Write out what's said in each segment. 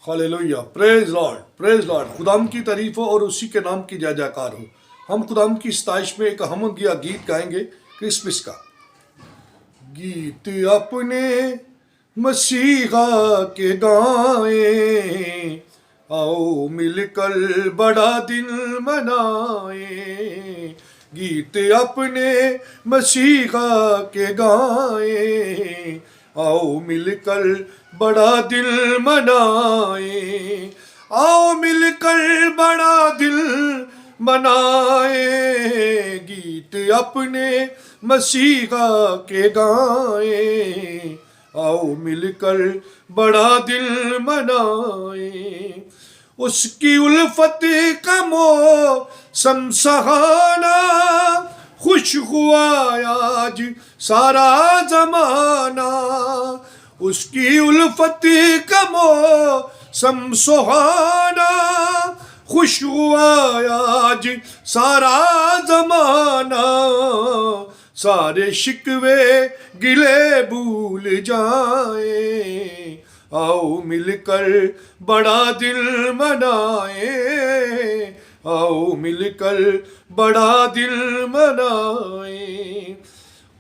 Hallelujah, praise Lord. खुदाम की तारीफ हो और उसी के नाम की जय जयकार हो। हम खुदाम की सताइश में एक हम गीत गाएंगे क्रिसमस का। गीत अपने मसीहा के गाएं, आओ मिलकर बड़ा दिन मनाएं। गीत अपने मसीहा के गाएं, आओ मिलकर बड़ा दिल मनाएं। आओ मिलकर बड़ा दिल मनाएं। गीत अपने मसीहा के गाएं, आओ मिलकर बड़ा दिल मनाएं। उसकी उल्फत का मौसम सहाना, खुश हुआ आज सारा जमाना। उसकी उल्फत का मौसम सुहाना, खुश हुआ आज सारा जमाना। सारे शिकवे गिले भूल जाएं, आओ मिलकर बड़ा दिल मनाएं। आओ मिलकर बड़ा दिल मनाएं।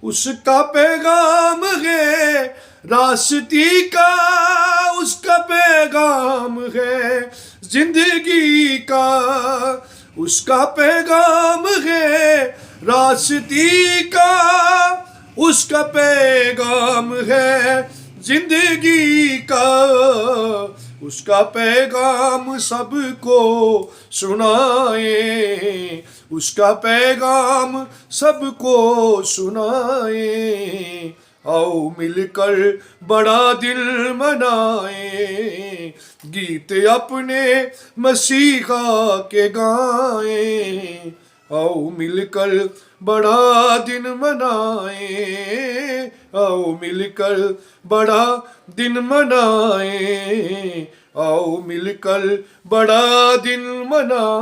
उसका पैगाम है रास्ती का, उसका पैगाम है जिंदगी का। उसका पैगाम है रास्ती का, उसका पैगाम है जिंदगी का। उसका पैगाम सबको सुनाए, उसका पैगाम सबको सुनाए। आओ मिलकर बड़ा दिल मनाए। गीत अपने मसीहा के गाएं, आओ मिलकर बड़ा दिन मनाए। आओ मिलकर बड़ा दिन मनाए। आओ मिलकर बड़ा दिन मनाए।